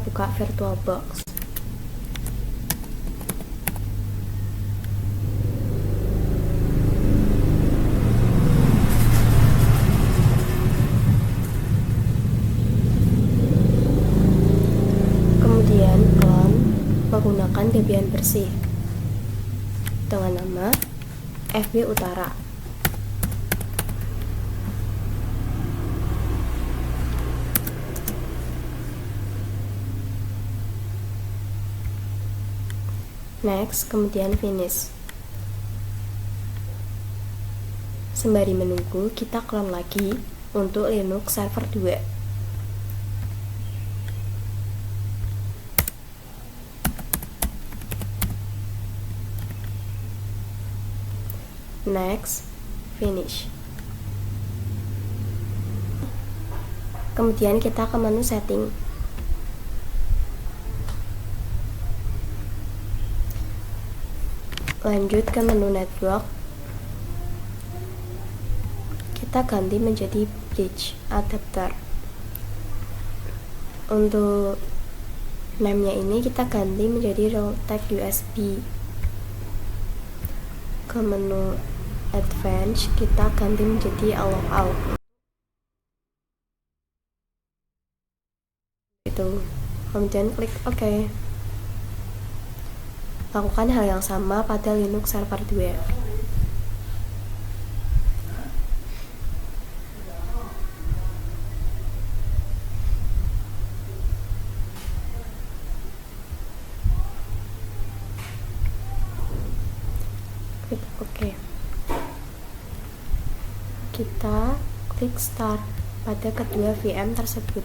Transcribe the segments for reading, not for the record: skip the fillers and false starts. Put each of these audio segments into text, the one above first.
buka VirtualBox. Kemudian clone menggunakan Debian bersih dengan nama FB Utara. Next, kemudian finish. Sembari menunggu, kita clone lagi untuk Linux Server 2. Next, finish. Kemudian kita ke menu setting. Lanjut ke menu network. Kita ganti menjadi bridge adapter. Untuk name-nya ini kita ganti menjadi Realtek USB. Ke menu advance kita ganti menjadi allow out. Itu. Kemudian klik OK. Lakukan hal yang sama pada Linux Server 2. Klik OK. Kita klik Start pada kedua VM tersebut.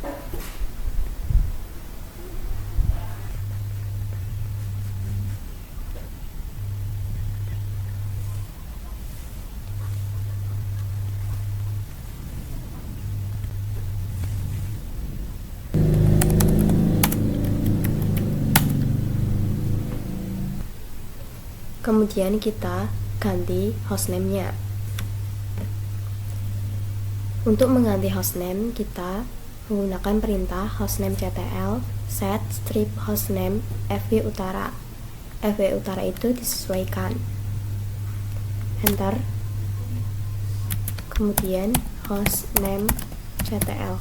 Kemudian kita ganti hostname-nya. Untuk mengganti hostname, kita menggunakan perintah hostname.ctl set strip hostname FB Utara. FB Utara itu disesuaikan. Enter. Kemudian hostname.ctl.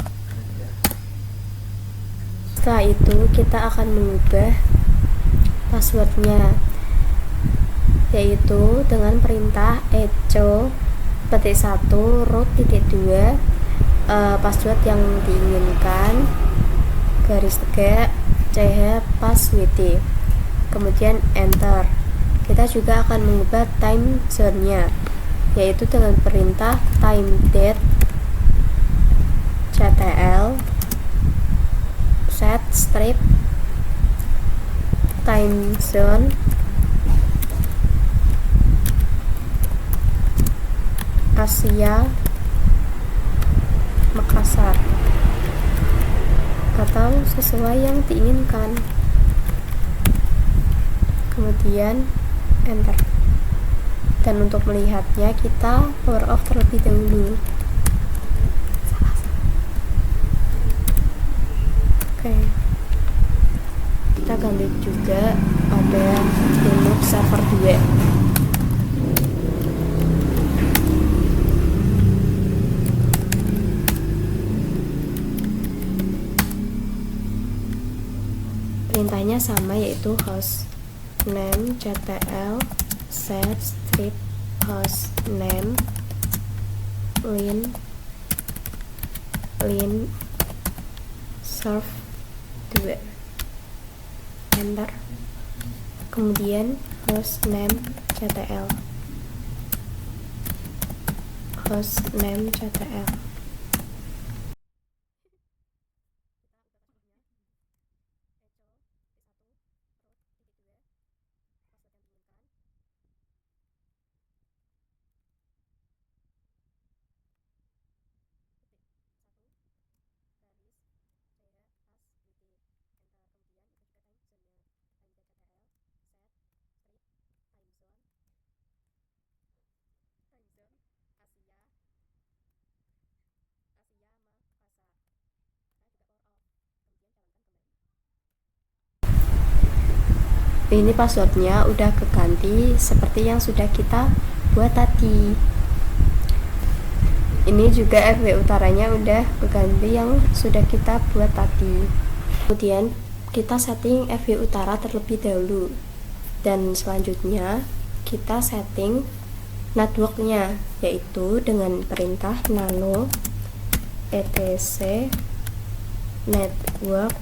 Setelah itu kita akan mengubah passwordnya, yaitu dengan perintah echo _1 root.2 password yang diinginkan _ ch passwd, kemudian enter. Kita juga akan mengubah time zone-nya, yaitu dengan perintah time_ctl set strip time zone Asia Makassar atau sesuai yang diinginkan. Kemudian enter. Dan untuk melihatnya kita power off terlebih dahulu. Oke. Kita ganti juga pada Linux Server 2. Perintahnya sama, yaitu hostname.ctl set strip hostname lin serve 2. Enter. Kemudian hostname.ctl ini passwordnya udah keganti seperti yang sudah kita buat tadi. Ini juga FW utaranya udah keganti yang sudah kita buat tadi. Kemudian kita setting FW utara terlebih dahulu, dan selanjutnya kita setting networknya, yaitu dengan perintah nano etc network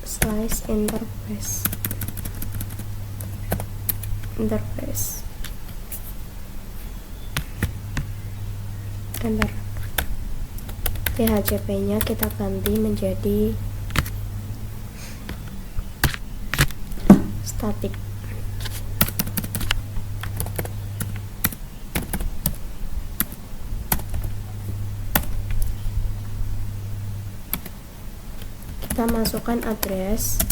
slice interface. Enter. DHCP nya kita ganti menjadi static. Kita masukkan address,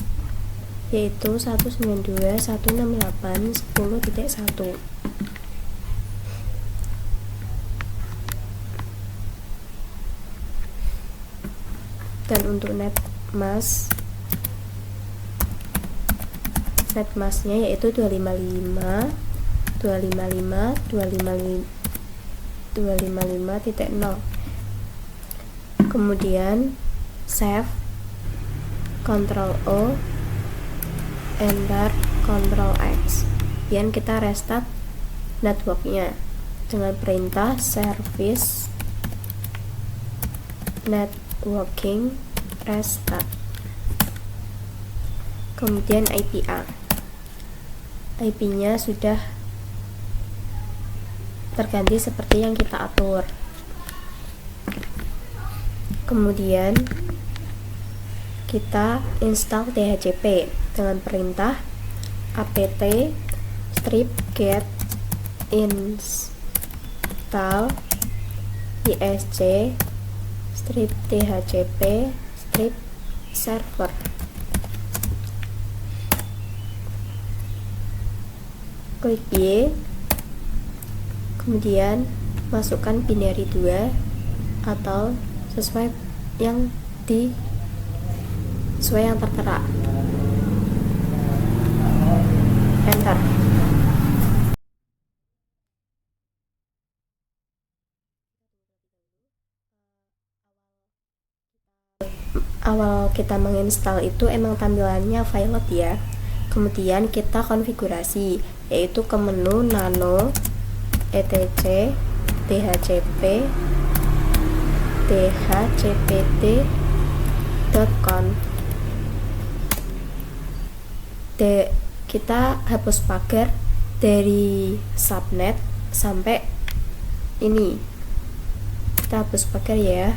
yaitu 192.168.10.1. Dan untuk netmasknya yaitu 255.255.255.0. Kemudian save, Ctrl O, Enter, Ctrl X. Kemudian kita restart networknya dengan perintah service networking restart. Kemudian IP nya sudah terganti seperti yang kita atur. Kemudian kita install DHCP dengan perintah apt strip get install isc strip dhcp strip server. Klik Y, kemudian masukkan binary 2 atau sesuai yang tertera. Enter. Awal kita menginstal itu emang tampilannya violet ya. Kemudian kita konfigurasi, yaitu ke menu nano etc dhcp dhcpt.conf. Kita hapus pagar dari subnet sampai ini. Kita hapus pagar ya.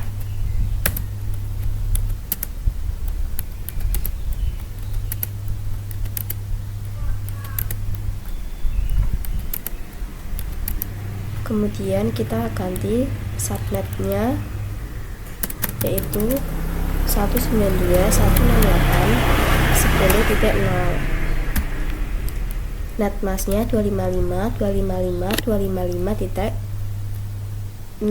Kemudian kita ganti subnetnya, yaitu 192.168.10.0. netmasknya 255.255.255.0.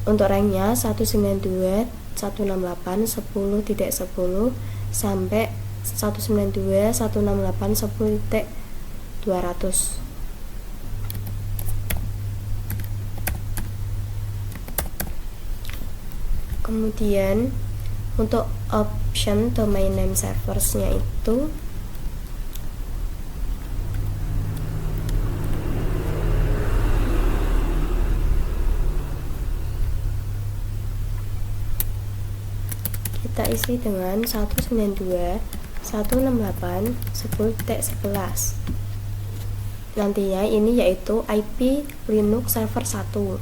untuk ranknya 192.168.10.10 sampai 192.168.10.200. Kemudian untuk option domain name serversnya itu kita isi dengan 192.168.10.11. nantinya ini yaitu IP Linux server 1.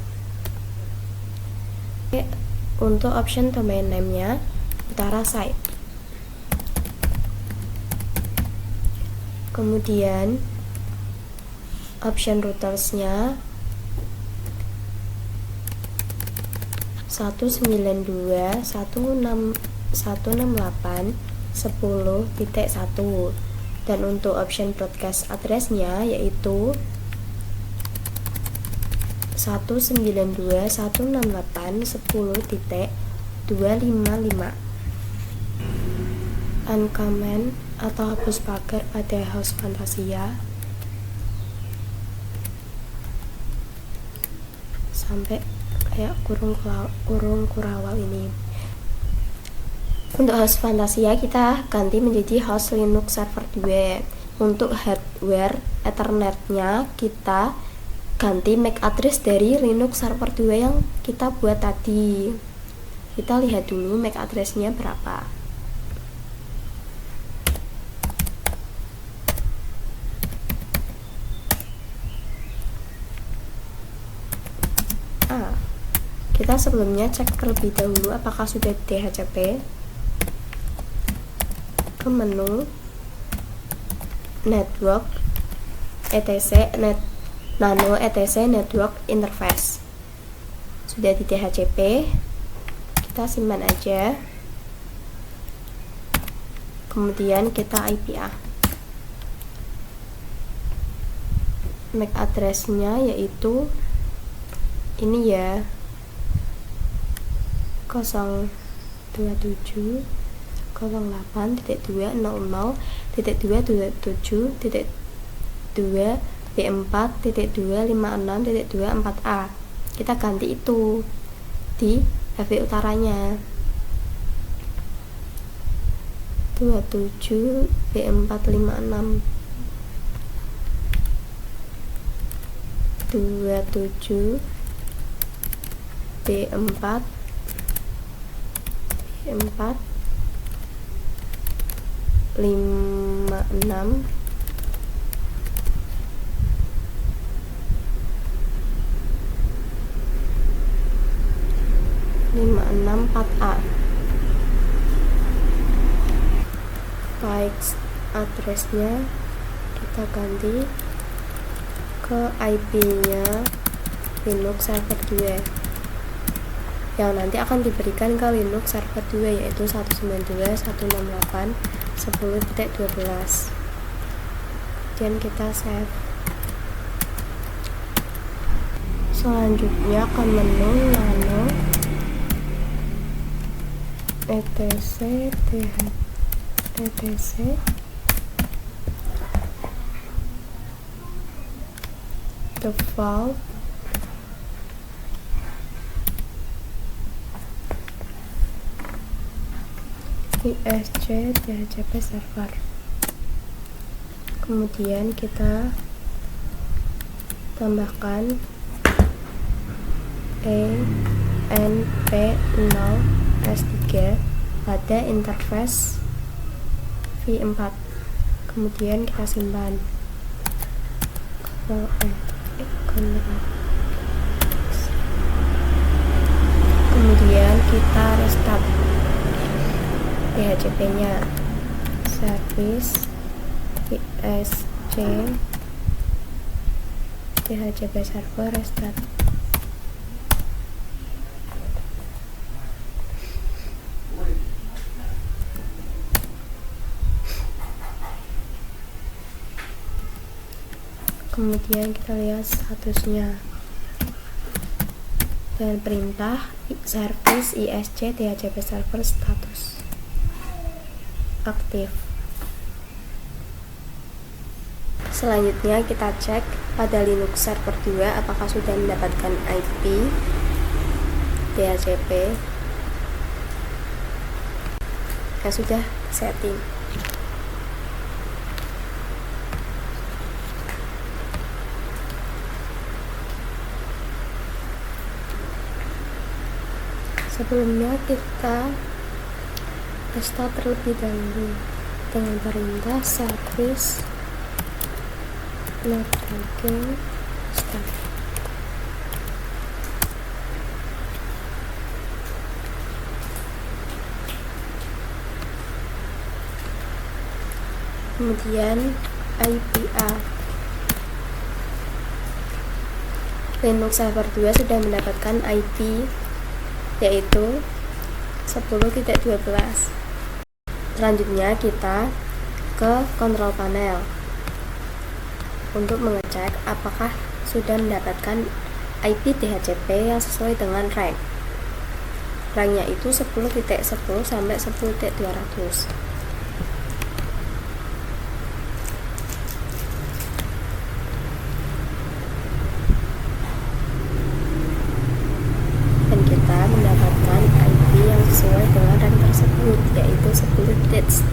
Untuk option domain name-nya utara site. Kemudian option routers-nya 192.168.10.1. dan untuk option broadcast address-nya yaitu 192.168.10.255. Uncomment atau hapus pagar pada host Fantasia sampai kayak kurung kurawal ini. Untuk host Fantasia kita ganti menjadi host Linux server 2. Untuk hardware Ethernetnya kita ganti MAC address dari Linux server 2 yang kita buat tadi. Kita lihat dulu MAC addressnya berapa. Kita sebelumnya cek terlebih dahulu apakah sudah DHCP. Ke menu network etc nano etc network interface. Sudah di DHCP, kita simpan aja. Kemudian kita IPA. MAC address-nya yaitu ini ya, 027.08.2.0.2.B4.256.254A. Kita ganti itu di HV utaranya 27B456 27 B4 56 4A. Baik, addressnya kita ganti ke IP-nya Linux server 2 yang nanti akan diberikan ke Linux server 2 yaitu 192.168.10.12. Kemudian kita save. Selanjutnya ke menu nano etc default ISC DHCP server. Kemudian kita tambahkan ENP0S3 pada interface V4. Kemudian kita simpan. Kemudian kita restart DHCP-nya, service ISC DHCP server restart. Kemudian kita lihat statusnya dan perintah service ISC DHCP server status aktif. Selanjutnya kita cek pada Linux server 2 apakah sudah mendapatkan IP DHCP. Ya sudah setting. Sebelumnya kita restart terlebih dahulu dengan perintah service networking start. Kemudian IPA. Linux server 2 sudah mendapatkan IP yaitu 10.12. Selanjutnya kita ke kontrol panel untuk mengecek apakah sudah mendapatkan IP DHCP yang sesuai dengan rank. Ranknya itu 10.10 sampai 10.200. Dan kita mendapatkan IP yang sesuai dengan rank tersebut, yaitu 10.11.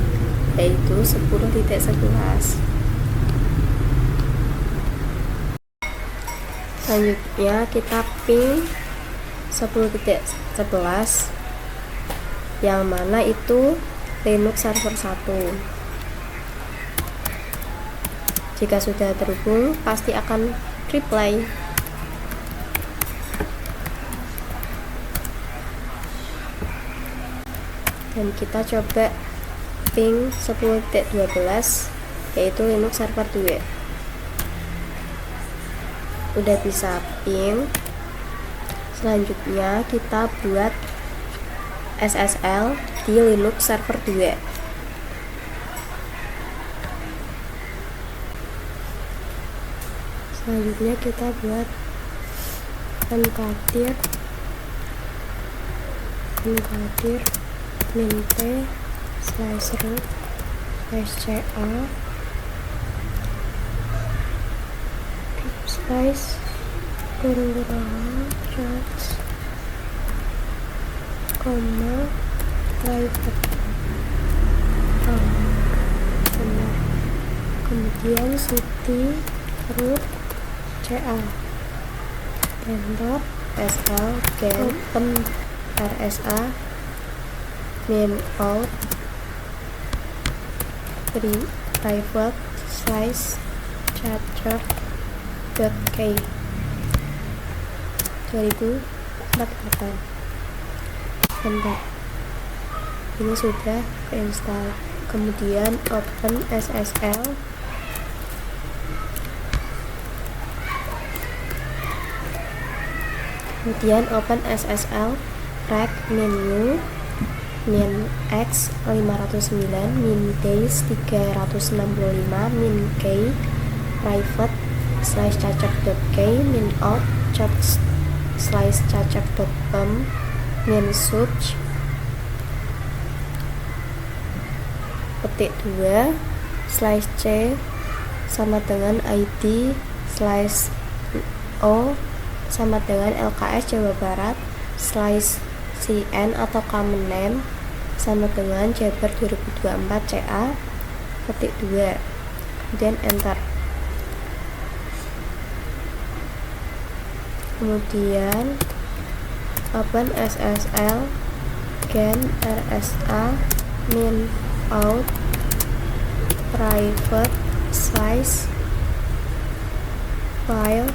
Selanjutnya kita ping 10.11 yang mana itu Linux server 1. Jika sudah terhubung pasti akan reply. Dan kita coba ping 10.12 yaitu Linux server 2. Udah bisa ping. Selanjutnya kita buat SSL di Linux server 2. Selanjutnya kita buat enkadir mint/root/ca private benar. Kemudian city root ca enter sl gen open rsa min out private /charger.k 2048. Bentar, ini sudah install. Kemudian open SSL, rec menu min x 509 min days 365 min k private /charger.k min out /charger.com min search petik 2 /c sama dengan id /o sama dengan LKS Jawa Barat /cn atau common name sama dengan Jabar 2024 CA petik 2, kemudian enter. Kemudian open SSL gen rsa min out private file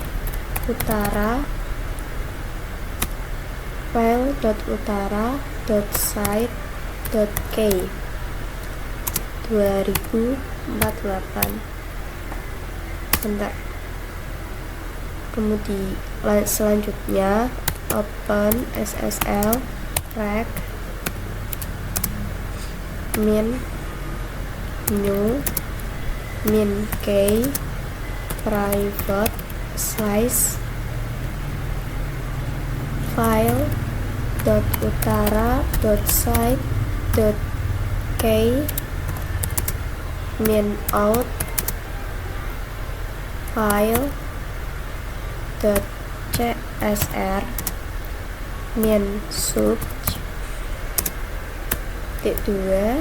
.utara.site.k 2048. Bentar. Kemudian selanjutnya open SSL rec min new min k private file .utara.site.k min out file .csr min search titik 2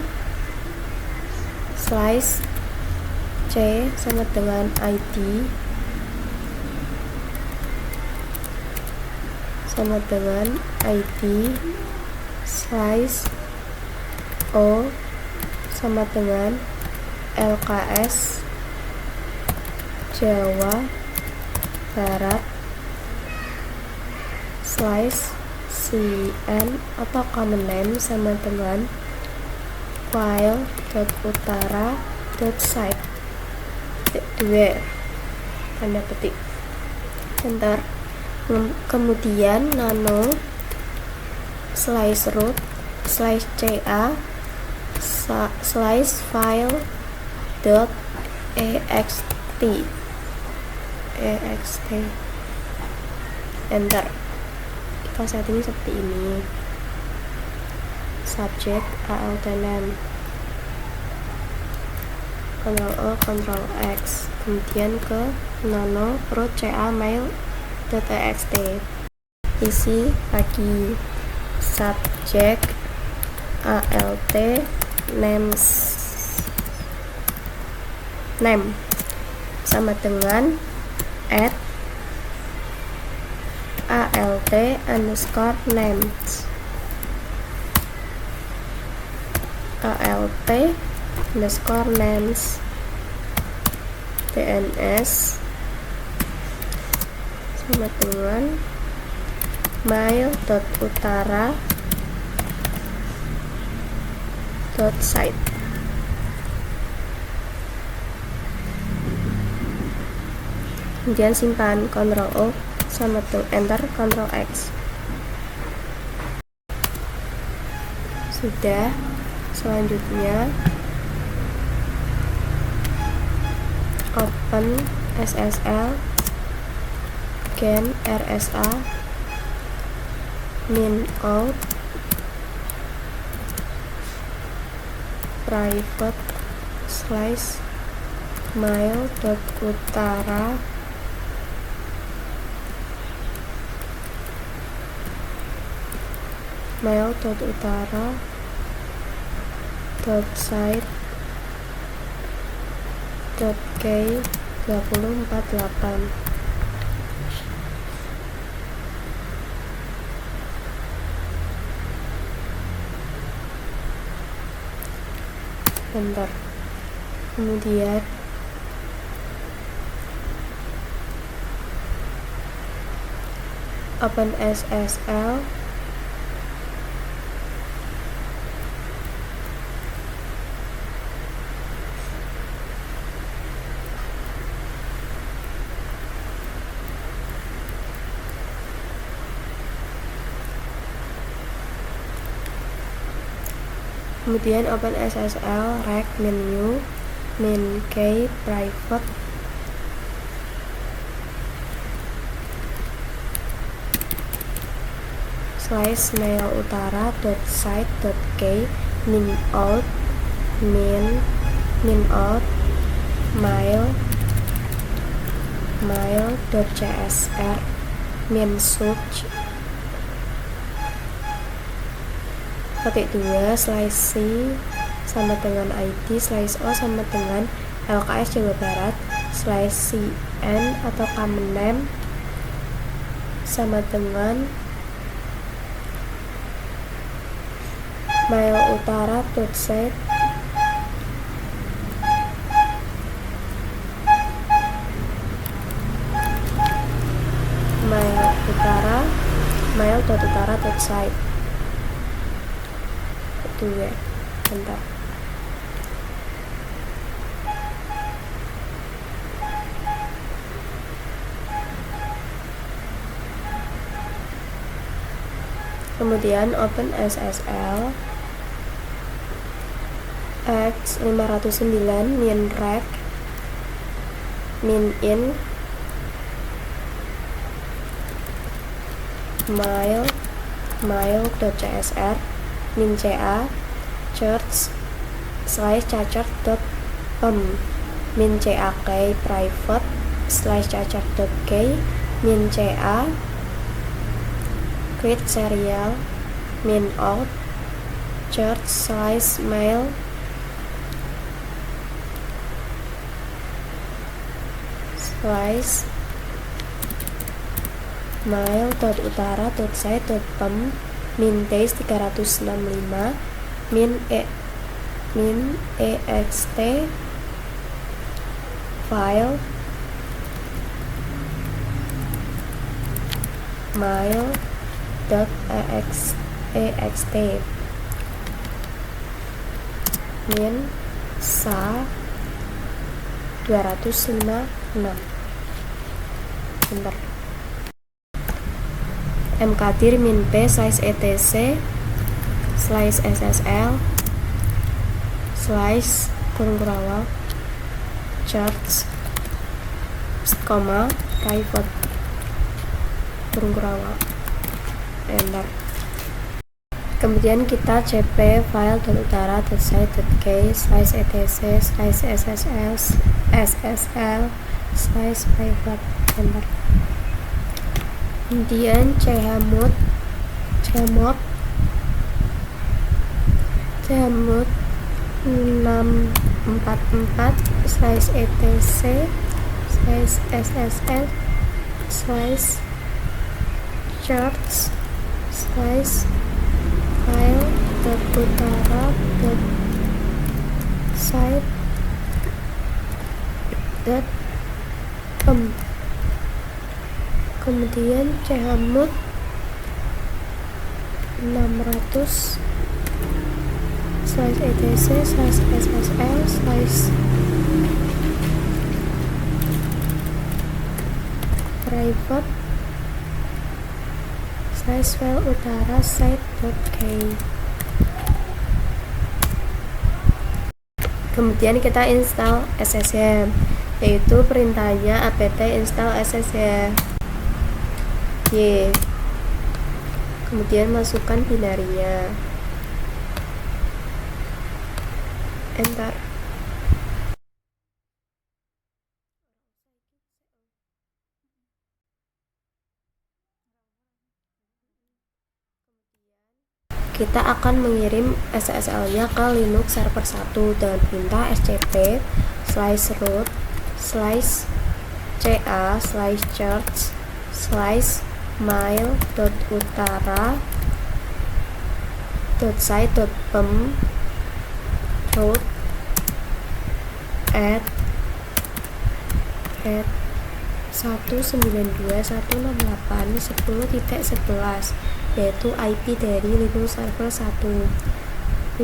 /c sama dengan id /o sama dengan LKS Jawa Barat /cn atau common name sama dengan file.utara.site 2 tanda petik enter. Kemudian nano /root /ca /file.ext enter. Kita setting seperti ini. Subject alt name, Ctrl O Ctrl X, kemudian ke nano root ca mail.txt, isi lagi subject alt name sama dengan add alt underscore names, alt underscore names dns sama dengan mail.utara.site. Kemudian simpan, Ctrl O sama enter, Ctrl X. Sudah. Selanjutnya open SSL gen RSA min out private slash mail.utara site .k2048. Bentar. Kemudian open SSL kemudian open SSL rec menu min k private slash mail.utara.site.k min out mail.csr min search ketik 2 slash c sama dengan id slash o sama dengan LKS Jawa Barat slash cn atau common name sama dengan mail.utara.site mail.utara.site itu ya. Bentar. Kemudian open SSL x509 min rec min in mail.csr min ca church slash cacar.pem min cak private slash cacar.k min ca create serial min out church slash mail slash mail.utara.site.pem min days 365 min ext file mail.ext min sa 256. Bentar. mkdir min p slash etc slash ssl slash kurung-kurawal church, private kurung kurawal, enter. Kemudian kita cp file.utara.site.k slice etc slice ssl slice private, enter. Kemudian chmod 644 slice etc slice ssl slice charts slice file utara site kemudian chmod 600 slice etc slice ssl slice private slice file utara site.k. Kemudian kita install SSH, yaitu perintahnya apt install SSH y. Kemudian masukkan binarinya, enter. Kita akan mengirim SSL-nya ke Linux server 1 dengan perintah scp slice root slice ca slice charts slice mail.utara.site.pem root add 192.168.10.11 yaitu IP dari Linux server 1.2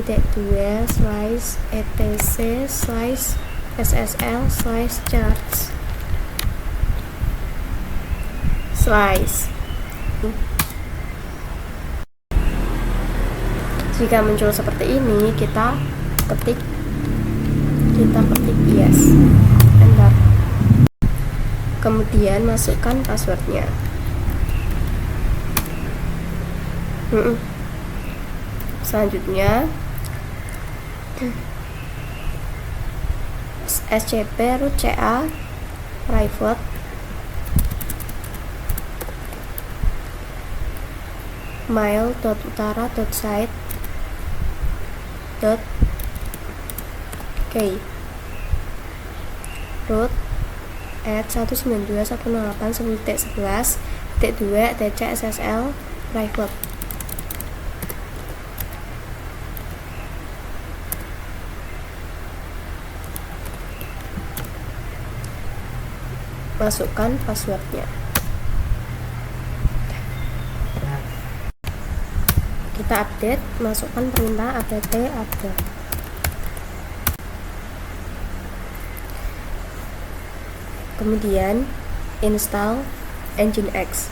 slice etc slice ssl slice charts slice. Jika muncul seperti ini, kita ketik yes, enter. Kemudian masukkan passwordnya. Selanjutnya scp root ca private mail.utara.site.k root add 192.168.10.11.2 ssl private. Masukkan passwordnya. Kita update, masukkan perintah apt update. Kemudian install Nginx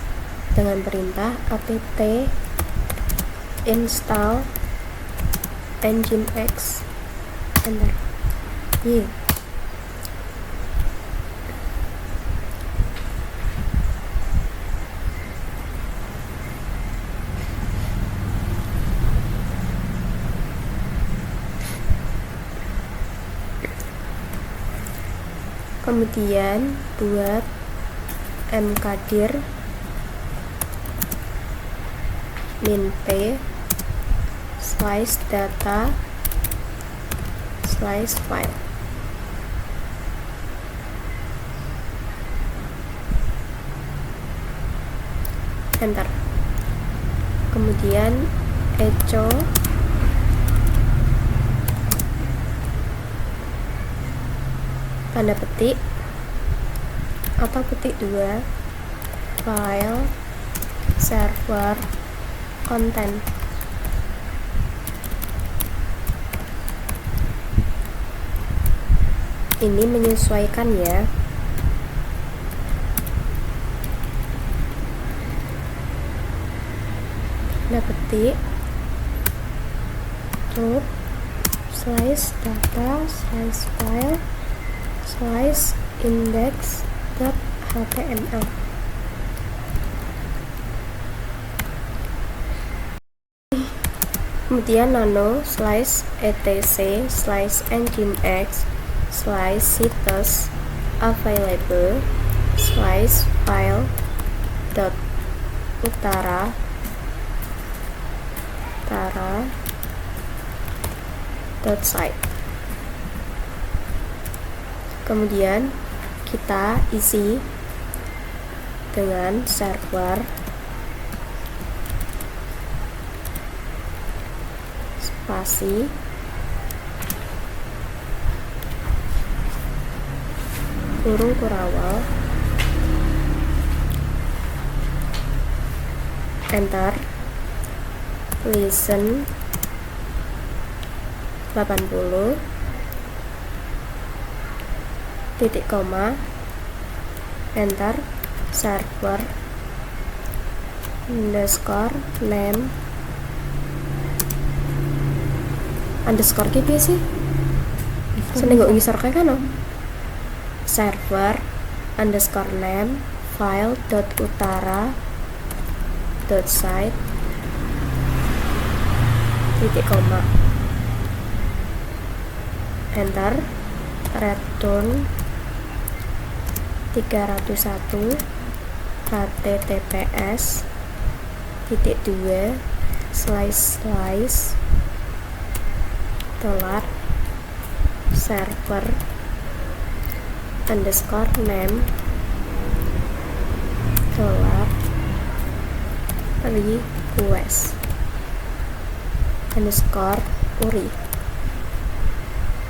dengan perintah apt install Nginx, enter. Kemudian buat mkdir min-p slice data slice file, enter. Kemudian echo tanda petik atau petik 2 file server content. Ini menyesuaikan ya. Tanda petik root slice data slice file slice index.html. kemudian nano slice etc slice nginx slice citus available slice file dot utara dot site. Kemudian kita isi dengan server spasi kurung kurawal enter listen 80 titik koma enter server underscore name underscore gitu sih seneng gak ngisor kayak kan server underscore name file dot utara dot site titik koma enter return 301 https titik 2 slice dolar server underscore name dolar request underscore uri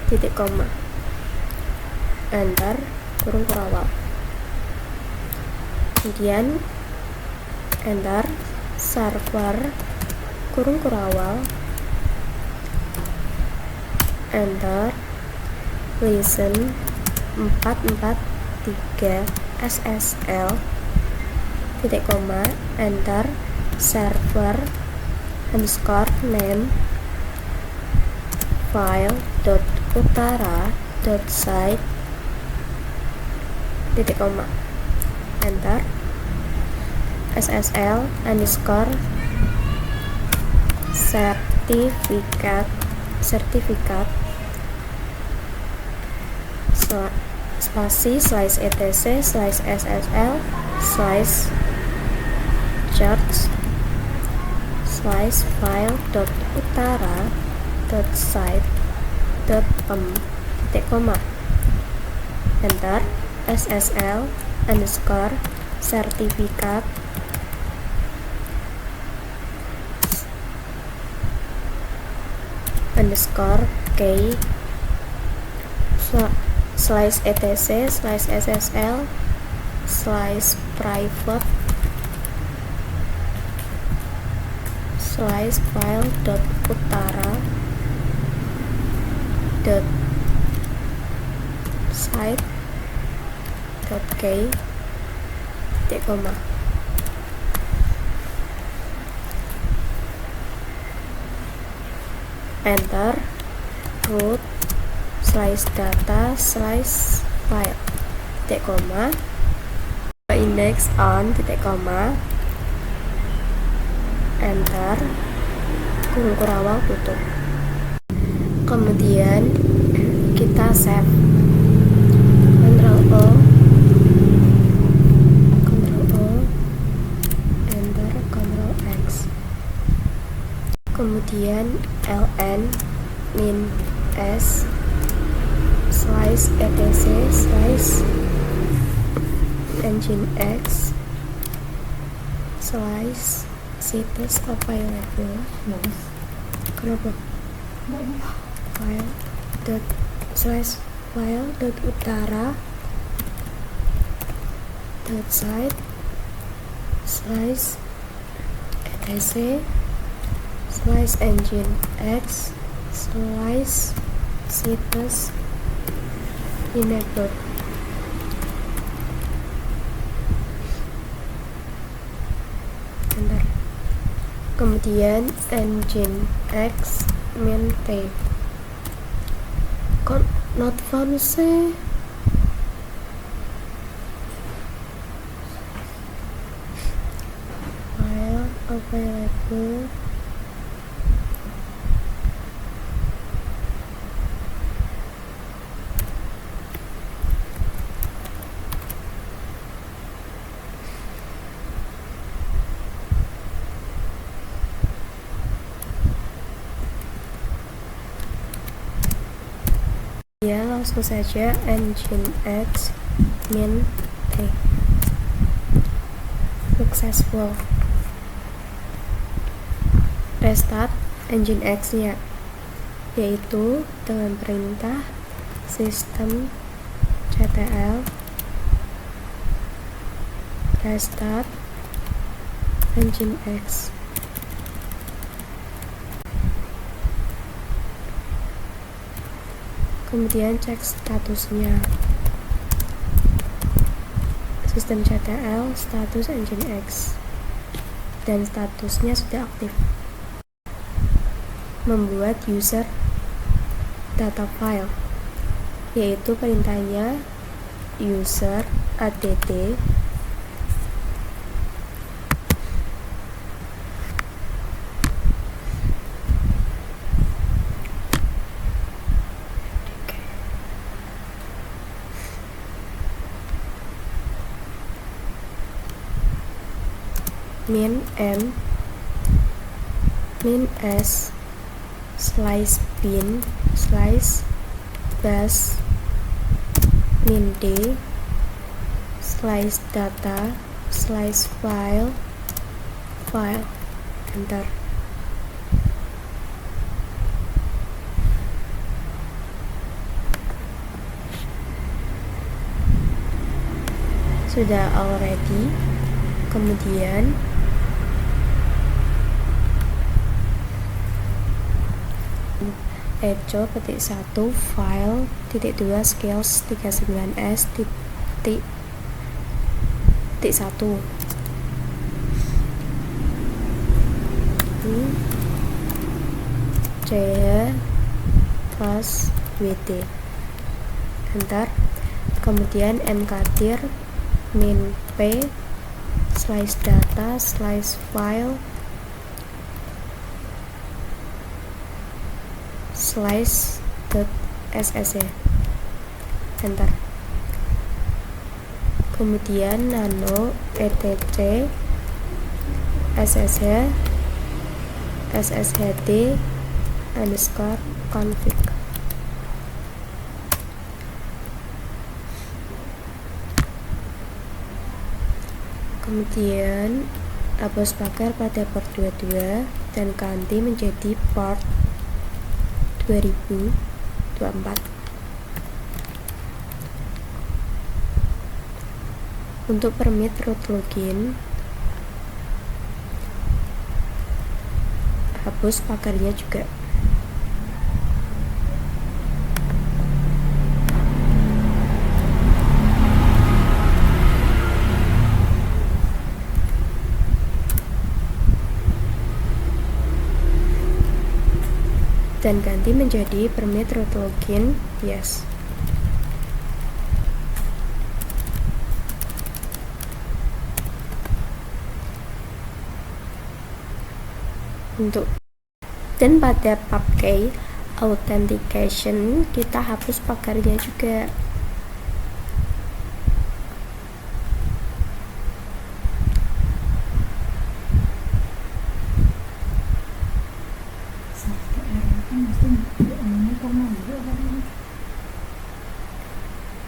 titik koma enter kurung kurawal kemudian enter server kurung kurawal enter listen 443 SSL titik koma enter server underscore name file dot utara dot site titik koma enter SSL underscore sertifikat spasi slice etc slice SSL slice church slice file dot utara dot site dot titik koma enter SSL underscore sertifikat underscore k slice etc slice SSL slice private slice file dot utara dot site dot k titik koma enter root slice data slice file titik koma index on titik koma enter kurung kurawal tutup kemudian kita save Ctrl O enter Ctrl X kemudian ln min s slice etc slice nginx slice citus available kenapa file dot slice file dot utara dot site slice etc slice nginx slice citus enabled enter kemudian nginx maintain kok not found sih file available langsung saja nginx min t. Successful. Restart nginx nya, yaitu dengan perintah systemctl restart nginx. Kemudian cek statusnya, systemctl status nginx, dan statusnya sudah aktif. Membuat user data file, yaitu perintahnya user add min s slice bin slice bus min d slice data slice file enter. Sudah already. Kemudian echo petik 1 file titik 2 skills 39s titik 1 ch plus wd enter. Kemudian mkdir min p slice data slice file slice.sse enter. Kemudian nano etc sshd underscore config. Kemudian hapus pagar pada port 22 dan ganti menjadi port 2024. Untuk permit root login, hapus pagarnya juga. Dan ganti menjadi permit root login yes. Dan pada pakai authentication kita hapus pagarnya juga.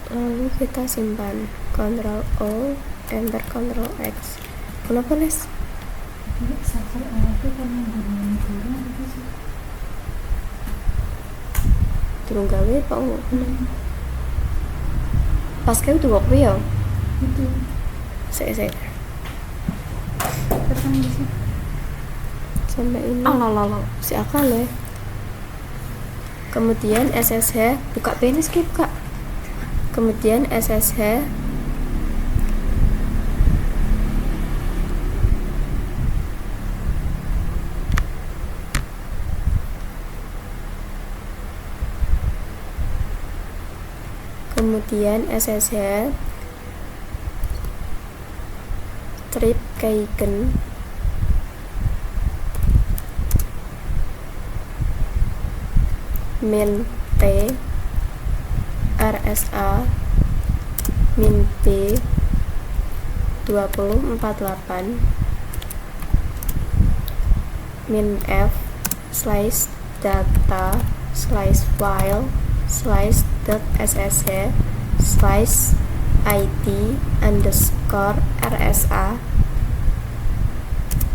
Lalu kita simpan, Ctrl O, Enter Ctrl X. Kenapa Les? Turun gawe Pak Unggu. Pas kayak udah waktu ya? Itu. Saya. Tekan di sini. Sampai ini. Si akal ya. Kemudian SSH, buka penis skip Kak. Kemudian SSH strip kaiken min t rsa min p 2048 min f slice data slice file slice slice.ssh slice id underscore rsa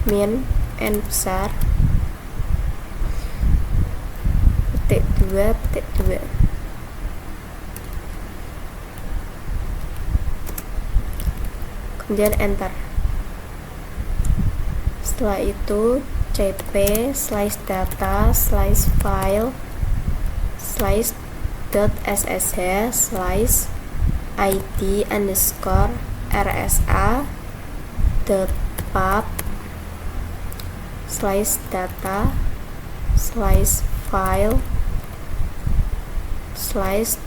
min n besar petik 2 kemudian enter. Setelah itu cp slice data slice file slice.ssh slice id underscore rsa .pub slice data slice file slice.ssh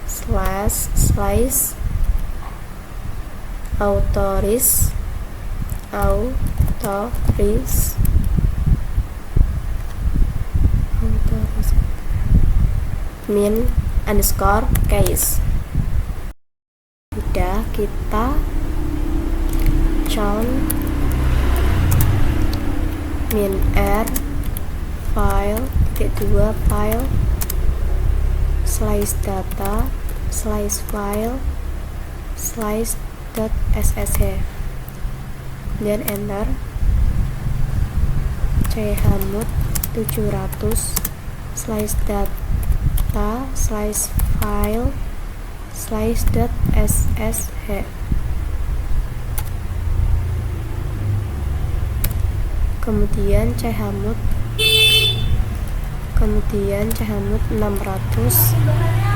slice autoris min underscore case. Udah, kita count min r file -2 file slice data slice file slice.ssh dan enter. chmod 700 slice data slice file slice.ssh kemudian chmod 600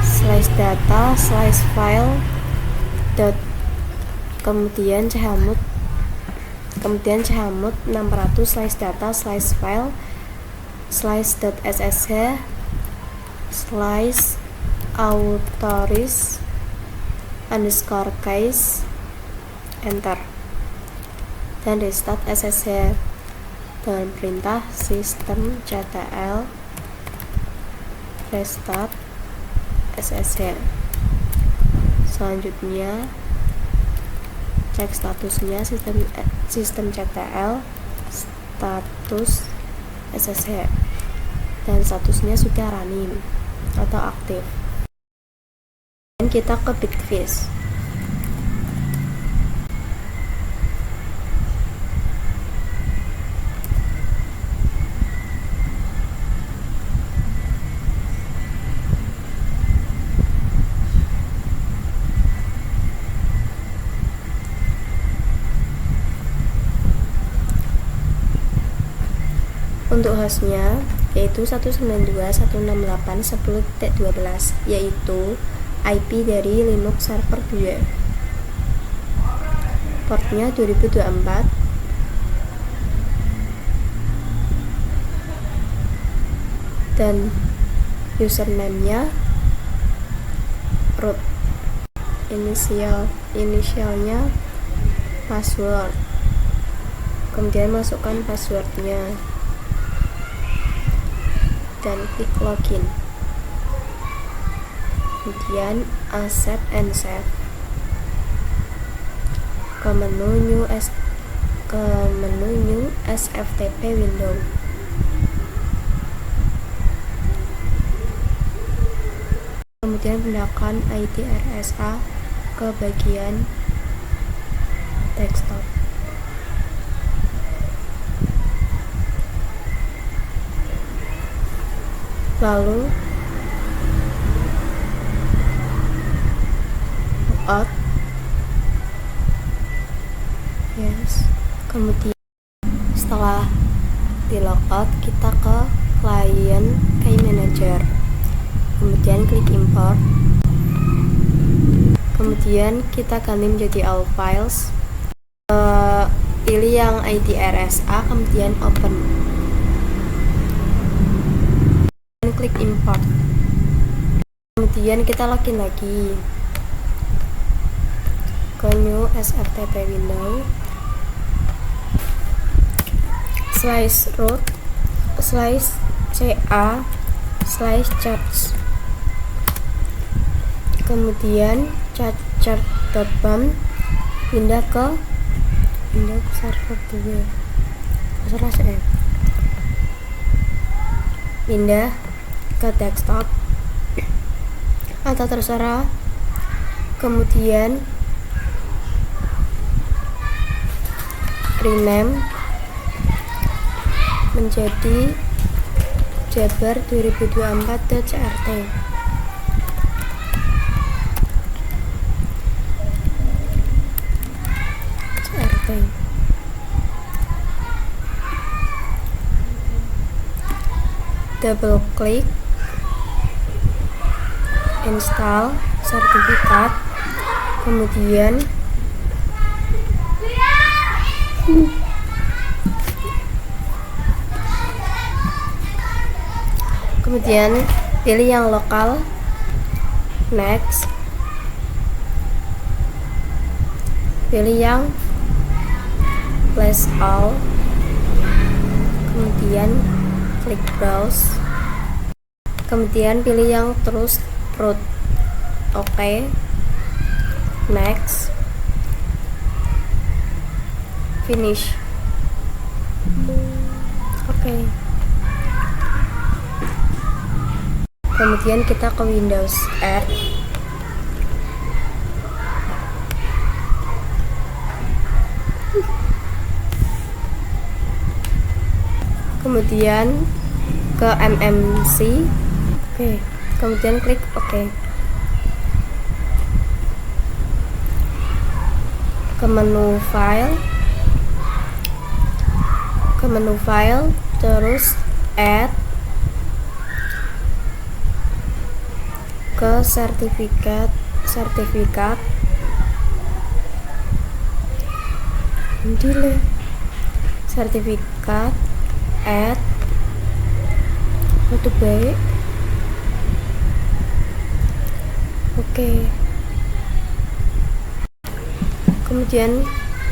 slice data slice file kemudian chmod 600 slice data slice file slice.ssh slice autoris underscore case enter dan restart ssh dengan perintah systemctl restart ssh. Selanjutnya cek statusnya systemctl status ssh dan statusnya sudah running atau aktif. Dan kita ke Bitfish. Untuk hostnya yaitu 192.168.10.12 yaitu IP dari Linux server 2, portnya 2024, dan username-nya root, inisialnya password, kemudian masukkan passwordnya dan klik login, kemudian accept and save ke menu new SFTP window. Kemudian pindahkan ID RSA ke bagian desktop. Lalu logout, yes. Kemudian setelah di logout kita ke client key manager, kemudian klik import, kemudian kita ganti menjadi all files, pilih yang ID RSA, kemudian open, klik import, kemudian kita login lagi ke new SFTP window, slice root slice ca slice charts, kemudian chart.bam, pindah ke server 2, pindah ke desktop atau terserah. Kemudian rename menjadi Jabar 2024.crt. Double klik, install sertifikat, kemudian pilih yang lokal, next, pilih yang flash all, kemudian klik browse, kemudian pilih yang terus root, oke, next, finish, oke. Kemudian kita ke Windows R, kemudian ke MMC, oke, kemudian klik oke. Ke menu file, terus add, ke sertifikat, delete sertifikat, add, foto baik, oke. Kemudian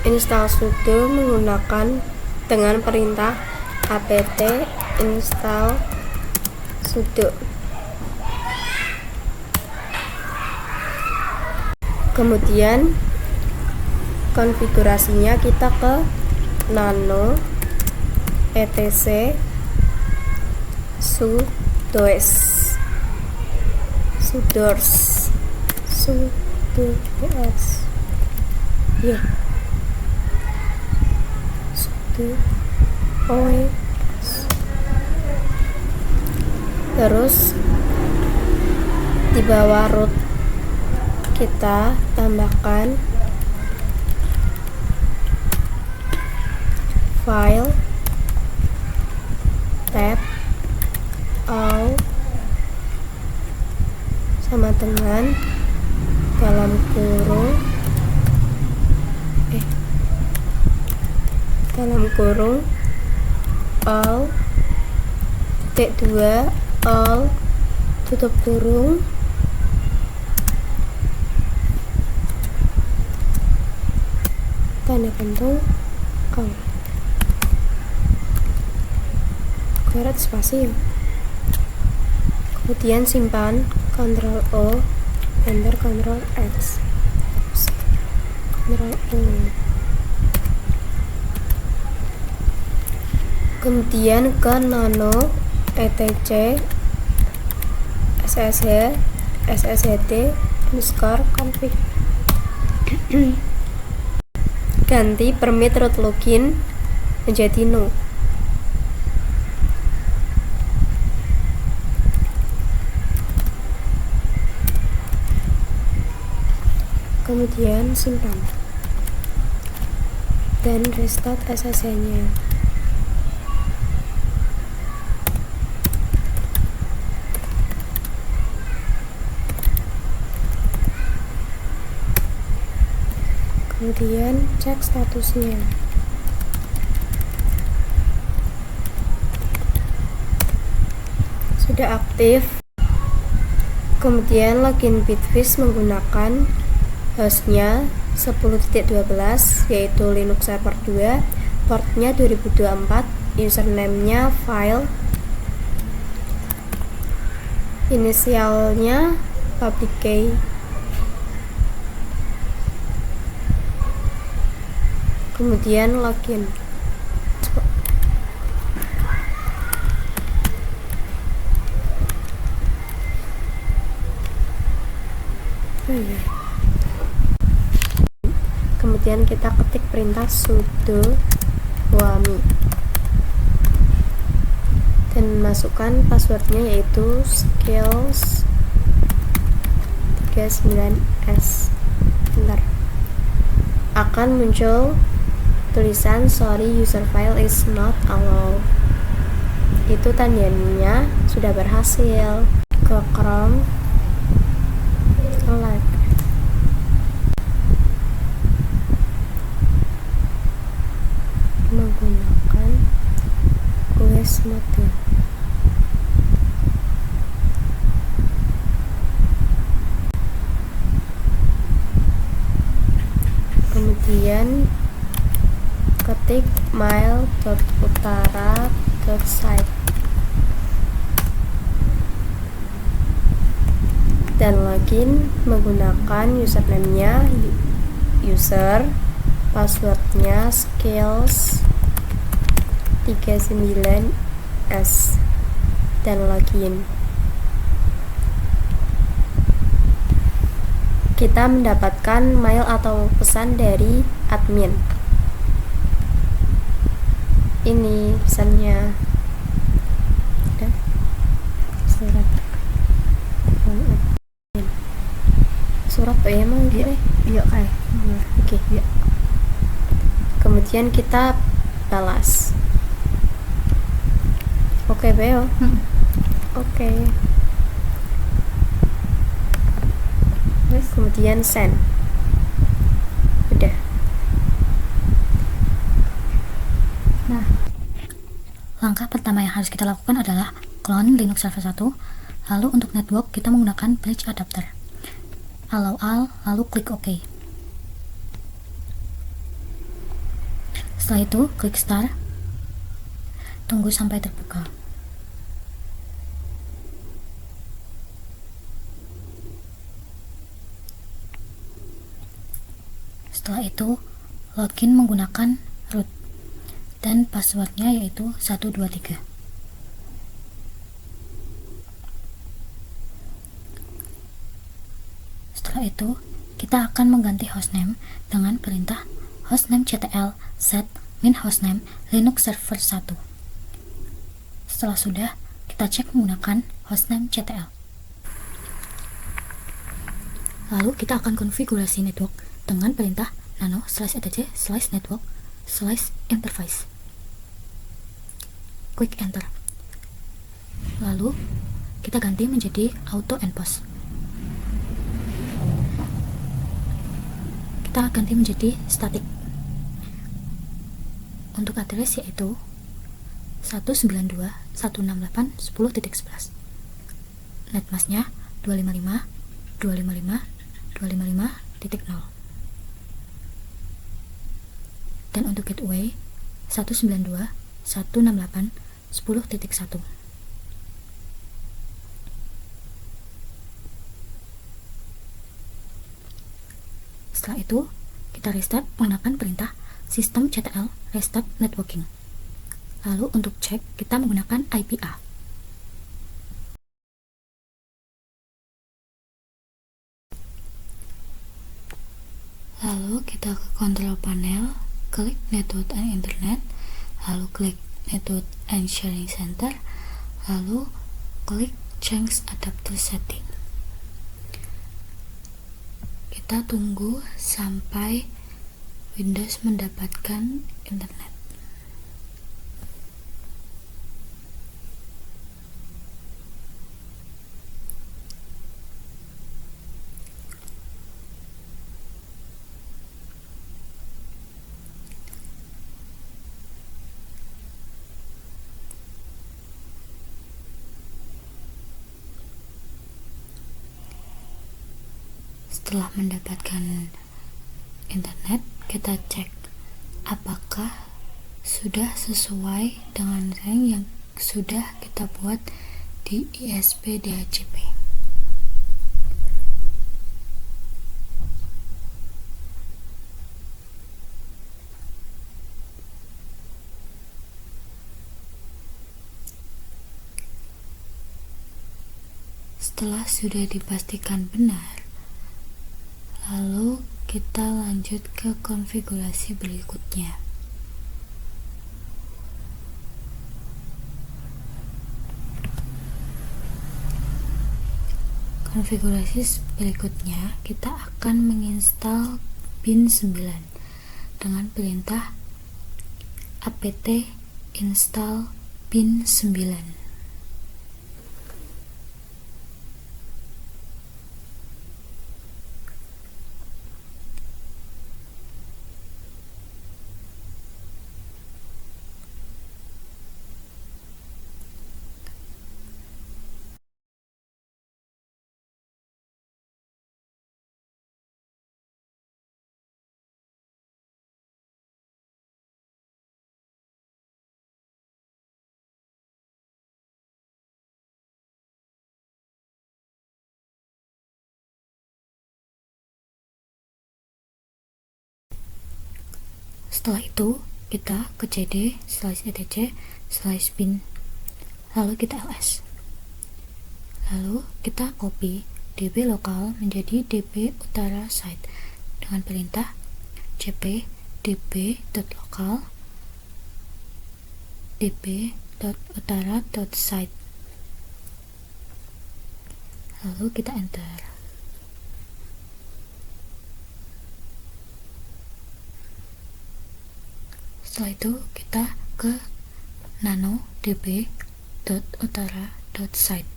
install sudo menggunakan dengan perintah apt install sudo. Kemudian konfigurasinya kita ke nano etc sudoers ya, terus di bawah root kita tambahkan file, tab, all sama dengan dalam kurung all titik 2 all tutup kurung tanda kantung all, kuadrat spasi ya. Kemudian simpan, Ctrl O, enter, Ctrl X, Ctrl O. Kemudian ke nano etc sshd underscore config, ganti permit root login menjadi no. Kemudian simpan dan restart SSH-nya. Kemudian cek statusnya. Sudah aktif. Kemudian login Bitfish menggunakan hostnya 10.12 yaitu Linux Server 2, portnya 2024, username-nya file, inisialnya public key. Kemudian login. kemudian kita ketik perintah sudo wami dan masukkan passwordnya yaitu skills 39s. Bentar, akan muncul tulisan sorry user file is not allowed. Itu tandanya sudah berhasil. Ke Chrome, select menggunakan OS mode. Kemudian ketik mail.utara.site dan login menggunakan username-nya user, passwordnya skills 39s dan login. Kita mendapatkan mail atau pesan dari admin. Ini pesannya. Surat surat ya emang gitu. Iya kayak. Oke. Iya. Kemudian kita balas. Oke, Beo. Oke. Terus kemudian send. Udah. Nah, langkah pertama yang harus kita lakukan adalah clone Linux Server 1. Lalu untuk network kita menggunakan bridge adapter. Allow all, lalu klik OK. Setelah itu klik start. Tunggu sampai terbuka. Setelah itu login menggunakan root dan passwordnya yaitu 123. Setelah itu kita akan mengganti hostname dengan perintah hostname ctl set min hostname Linux Server 1. Setelah sudah, kita cek menggunakan hostname ctl. Lalu kita akan konfigurasi network dengan perintah nano/etc/network/interface. Klik enter. Lalu kita ganti menjadi auto enpos. Kita ganti menjadi static. Untuk address yaitu 192.168.10.11. Netmasknya 255.255.255.0. Dan untuk gateway 192.168.10.1. Setelah itu, kita restart menggunakan perintah systemctl restart networking. Lalu untuk cek, kita menggunakan IPA. Lalu kita ke control panel, klik network and internet, lalu klik network and sharing center, lalu klik change adapter setting. Kita tunggu sampai Windows mendapatkan internet. Setelah mendapatkan internet, kita cek apakah sudah sesuai dengan rank yang sudah kita buat di ISP DHCP. Setelah sudah dipastikan benar, lalu kita lanjut ke konfigurasi berikutnya. Konfigurasi berikutnya, kita akan menginstal bin 9 dengan perintah apt install bin 9. Setelah itu kita ke cd /etc/bin, lalu kita ls, lalu kita copy db lokal menjadi db utara site dengan perintah cp db.local db.utara.site, lalu kita enter. Setelah itu kita ke nano db.utara.site.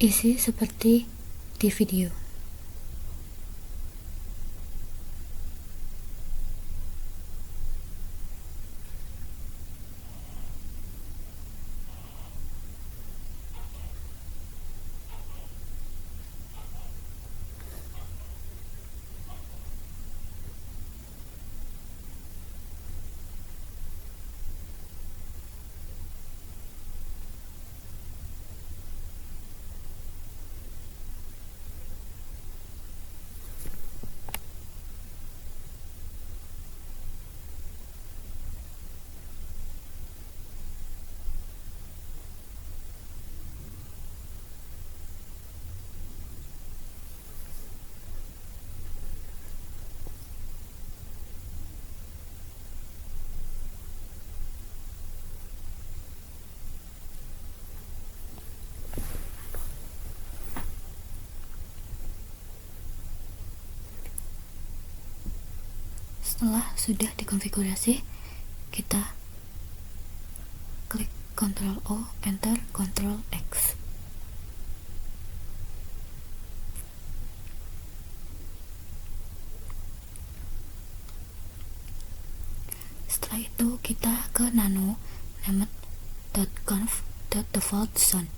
Isi seperti di video. Setelah sudah dikonfigurasi, kita klik Ctrl O, Enter, Ctrl X. Setelah itu kita ke nano named.conf.default.zone.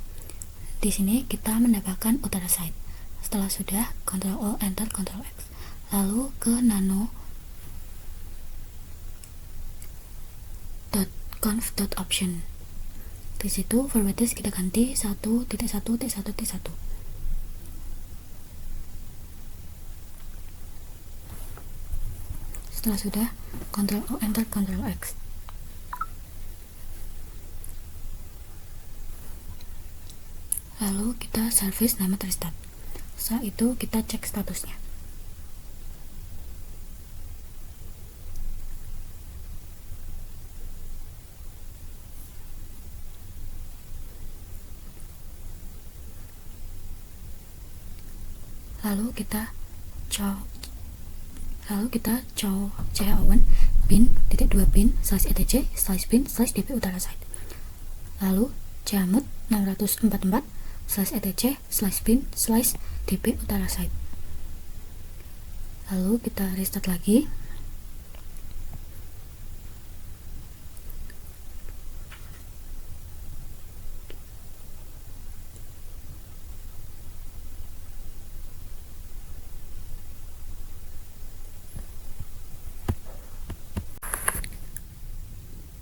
Di sini kita mendapatkan utara site. Setelah sudah, Ctrl O, Enter, Ctrl X. Lalu ke nano conf.option. Di situ forwarders kita ganti 1.1.1.1. Setelah sudah, Ctrl O, Enter, Ctrl X. Lalu kita service nama restart. Setelah itu kita cek statusnya. Lalu kita chown bin.2bin/etc/bin/db utara site. Lalu jamut 644/etc/bin/db utara site. Lalu kita restart lagi.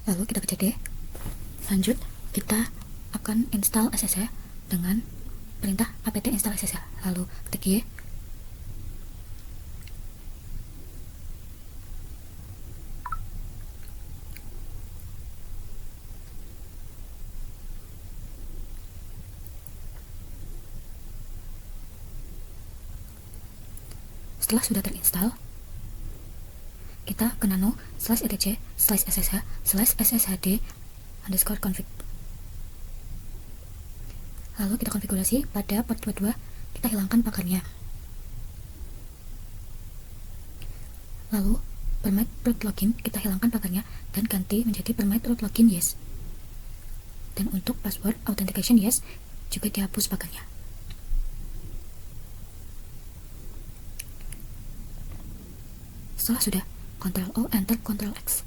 Lalu kita ke cd. Lanjut, kita akan install SSH dengan perintah apt install SSH. Lalu ketik y, Setelah sudah terinstall, kita ke nano/etc/ssh/sshd_config. Lalu kita konfigurasi pada port 22, kita hilangkan pagarnya. Lalu permit root login kita hilangkan pagarnya dan ganti menjadi permit root login yes. Dan untuk password authentication yes juga dihapus pagarnya. Setelah sudah, Ctrl O enter Ctrl X.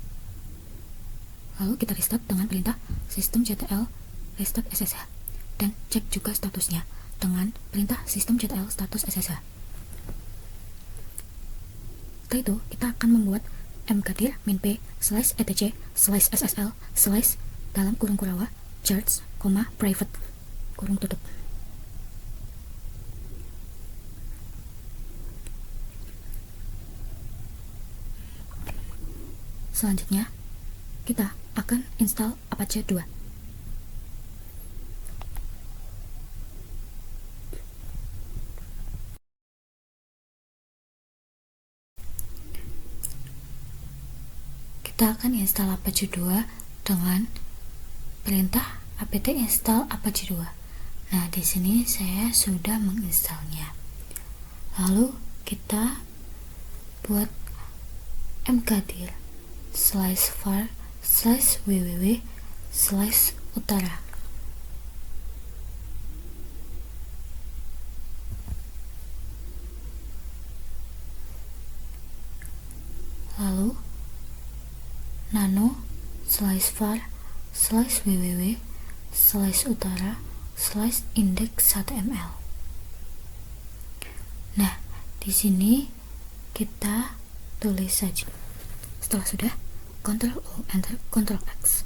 Lalu kita restart dengan perintah systemctl restart SSH dan cek juga statusnya dengan perintah systemctl status SSH. Setelah itu, kita akan membuat mkdir -p/etc/ssl/ dalam kurung kurawa charts, private kurung tutup. Selanjutnya, kita akan install Apache 2. Kita akan install Apache 2 dengan perintah apt install Apache 2. Nah, di sini saya sudah menginstalnya. Lalu kita buat mkdir /var/www/utara. Lalu nano/var/www/utara/index1ml. Nah, di sini kita tulis saja. Setelah sudah, Ctrl O enter Ctrl X.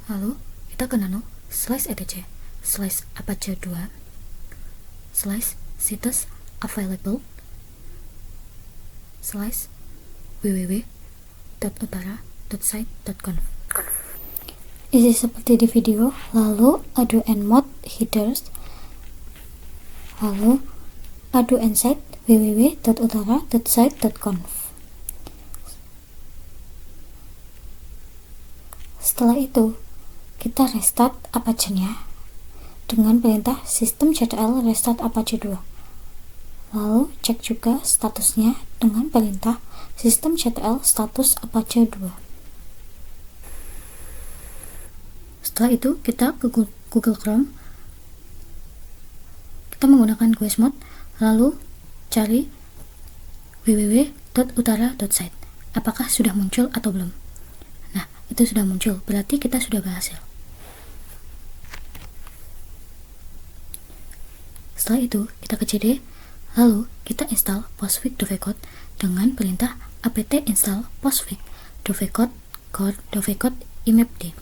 Lalu kita ke nano/etc/apache2/situs available/www.utara.site.conf. Isi seperti di video, lalu adu nmod headers, lalu adu nsite www.utara.site.conf. Setelah itu, kita restart Apache-nya dengan perintah systemctl restart Apache 2. Lalu cek juga statusnya dengan perintah systemctl status Apache 2. Setelah itu, kita ke Google Chrome. Kita menggunakan Guessmod, lalu cari www.utara.site. Apakah sudah muncul atau belum? Nah, itu sudah muncul, berarti kita sudah berhasil. Setelah itu, kita ke cd, lalu kita install postfix dovecote dengan perintah apt install postfix dovecote core dovecote imapd.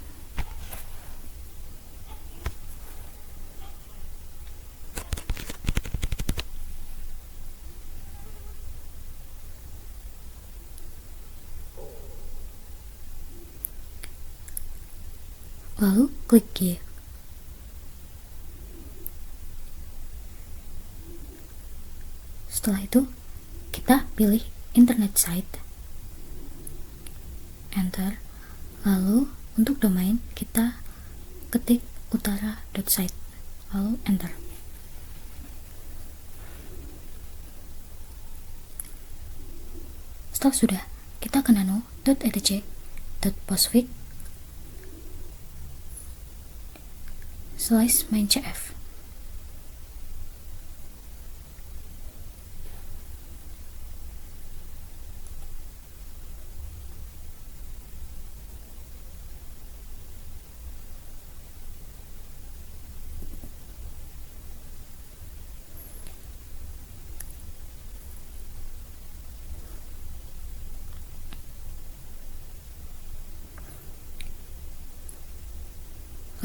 Lalu klik G. Setelah itu, kita pilih internet site, enter, lalu untuk domain kita ketik utara.site, lalu enter. Setelah sudah, kita ke nano.etc.postfix/maincf.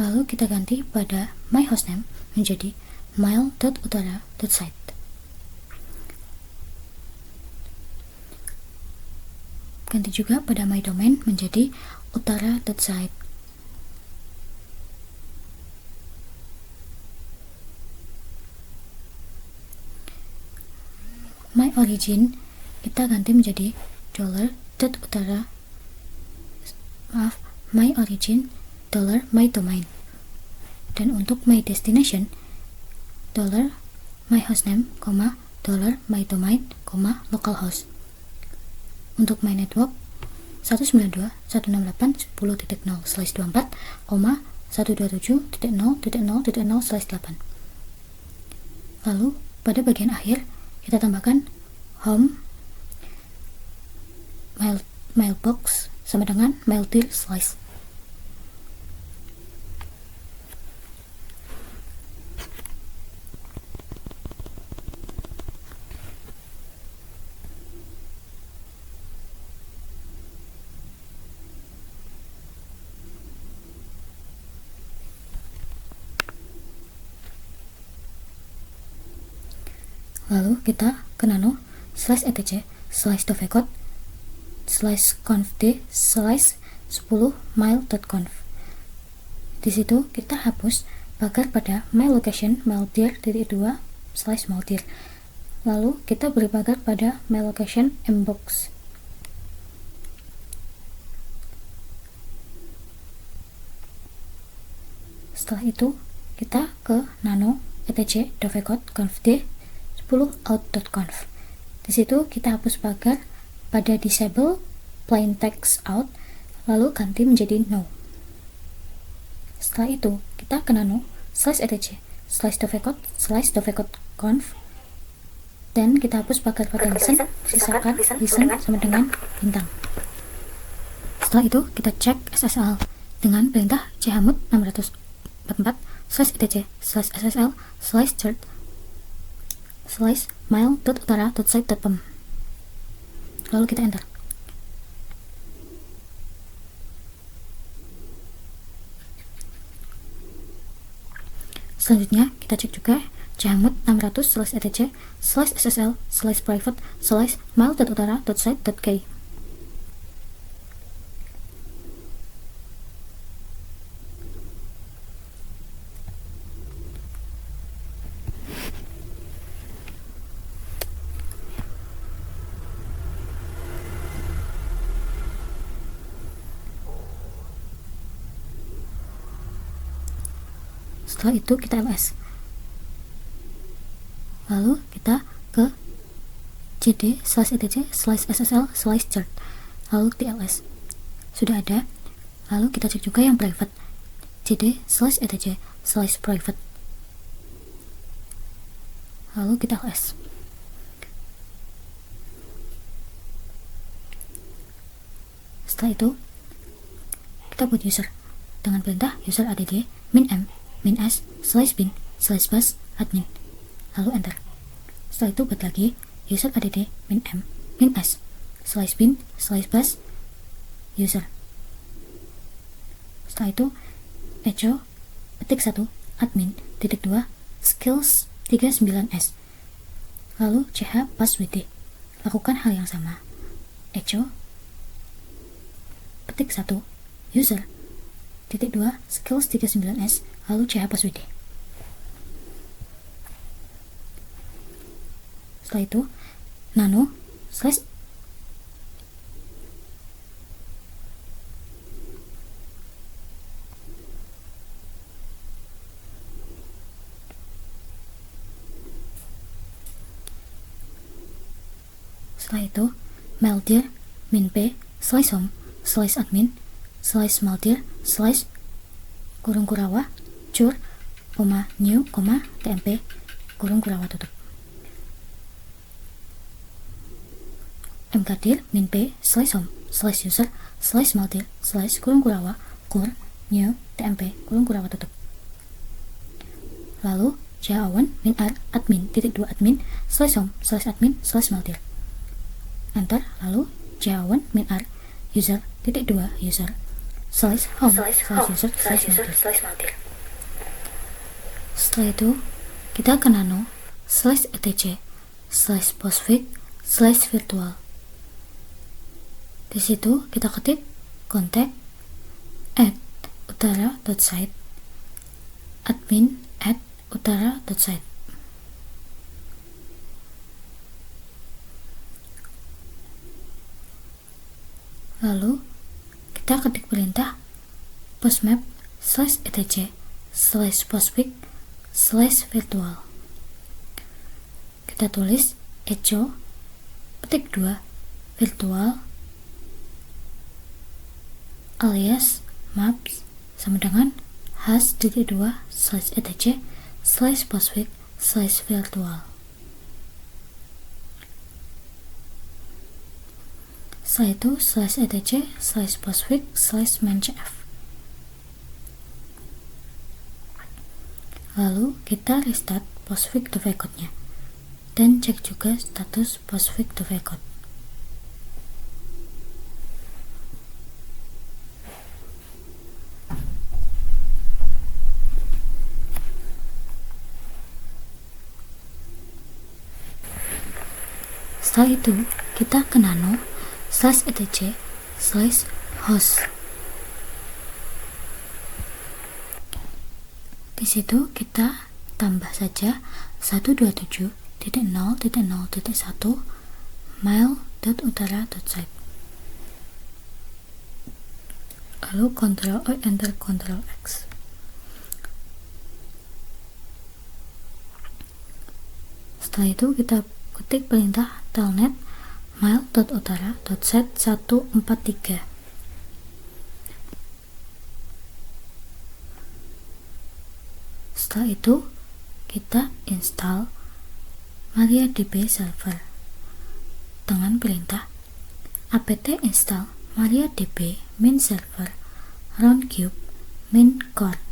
Lalu kita ganti pada my hostname menjadi mail.utara.site. Ganti juga pada my domain menjadi utara.site. origin kita ganti menjadi $.utara, my origin $my domain. Dan untuk my destination $my hostname, $my domain, localhost. Untuk my network 192.168.10.0/24, 127.0.0.0/8. Lalu pada bagian akhir kita tambahkan home mailbox sama dengan maildir slice. Lalu kita ke nano /etc /dovecot /confd /10mile.conf. Di situ kita hapus pagar pada my location maildir.2/maldir. Lalu kita beri pagar pada my location mbox. Setelah itu kita ke nano etc dovecot confd 10out.conf. Di situ kita hapus pagar pada disable plain text out, lalu ganti menjadi no. Setelah itu kita ke nano /etc /dovecot conf, dan kita hapus pagar pada listen, sisakan listen sama dengan bintang. Setelah itu kita cek SSL dengan perintah chmod 644 /etc /ssl /chart /mile.utara.site.pem. Lalu kita enter. Selanjutnya kita cek juga chmod 600 /etc /ssl /private /mile.utara.site.k. Setelah itu kita ls. Lalu kita ke cd /etc /ssl /chart, lalu di ls. Sudah ada. Lalu kita cek juga yang private, cd /etc /private, lalu kita ls. Setelah itu kita buat user dengan perintah user add -m -s /bin /bus admin, lalu enter. Setelah itu buat lagi user add -m -s /bin /bus user. Setelah itu echo petik 1 admin -2 skills 39s, lalu ch passwd. Lakukan hal yang sama, echo petik 1 user -2 skills 39s, lalu ch passwd. Setelah itu nano /. Setelah itu maildir -p /home /admin /maldir /kurawa cur, new, tmp kurawa tutup. mkdir -p /home /user /maldir /kurawa kur, new, tmp kurawa tutup. Lalu jawan -r admin -2 admin /home /admin /maldir. Enter. Lalu jawan -r user -2 user /home /user /maldir. Setelah itu kita ke nano /etc /postfix /virtual. Di situ kita ketik kontak @utara.site admin @utara.site. Lalu kita ketik perintah postmap /etc/postfix/virtual. Kita tulis echo petik 2 virtual alias maps sama dengan //etc/postfix/virtual. Setelah itu /etc/postfix/mancf. Lalu kita restart postfix dev-nya dan cek juga status postfix dev. Setelah itu kita ke nano /etc/host. Di situ kita tambah saja 127.0.0.1 mail.utara.site. Lalu enter Ctrl X. Setelah itu kita ketik perintah telnet mail.utara.set 143. Setelah itu kita install MariaDB server dengan perintah apt install MariaDB min server roundcube min core.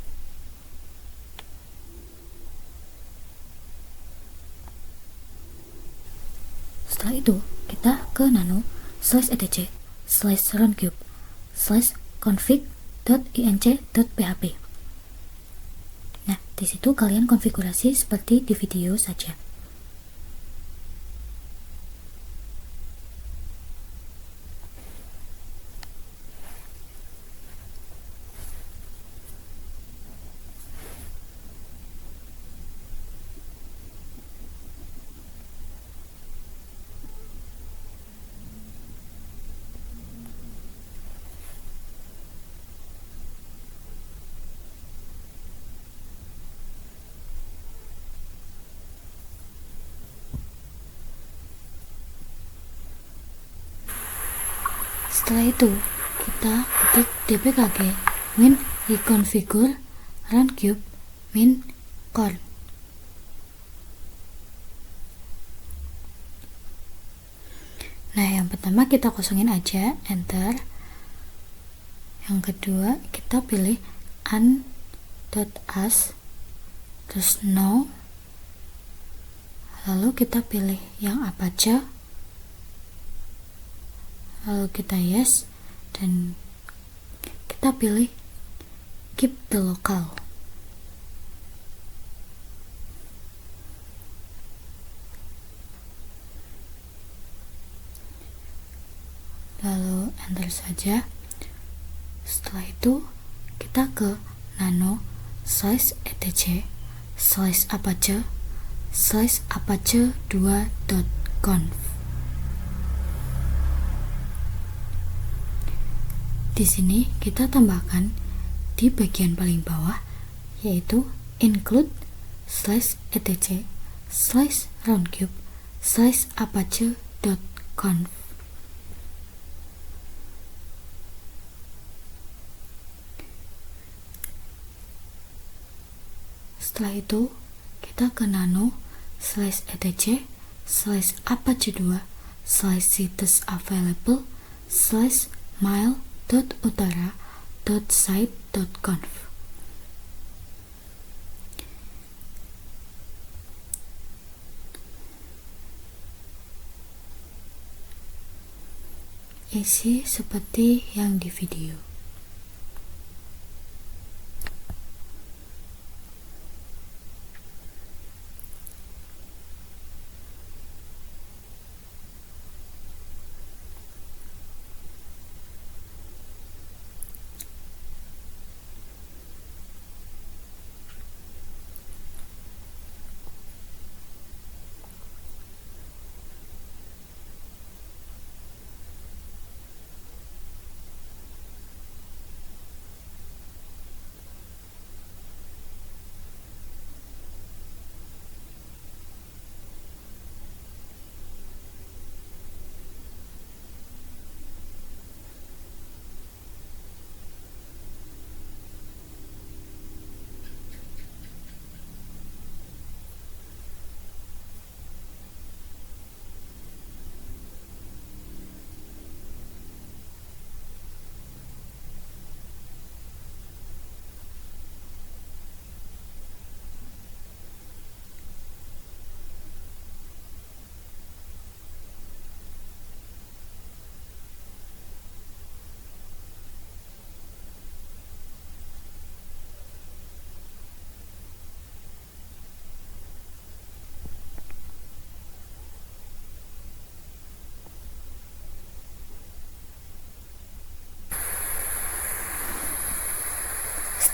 Setelah itu kita ke nano /etc/roundcube/config.inc.php. Nah, di situ kalian konfigurasi seperti di video saja. Setelah itu kita ketik dpkg min reconfigure roundcube min core. Nah, yang pertama kita kosongin aja, enter. Yang kedua kita pilih un.as, terus no, lalu kita pilih yang apache, lalu kita yes, dan kita pilih keep the local. Lalu enter saja. Setelah itu kita ke nano /etc/apache/apache2.conf. Di sini kita tambahkan di bagian paling bawah, yaitu include /etc/roundcube/apache.conf. Setelah itu kita ke nano /etc/apache2/status available /mail.utara.site.conf. Isi seperti yang di video.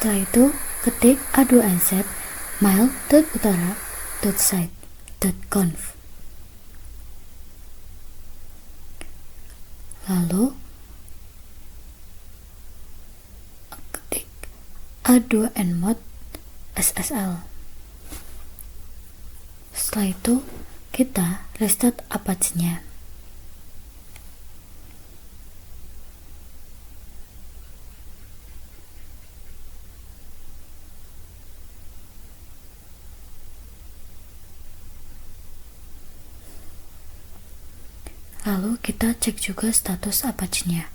Setelah itu, ketik a2nz mail.utara.site.conf. Lalu ketik a2nmod ssl. Setelah itu kita restart Apache-nya. Lalu kita cek juga status Apache-nya.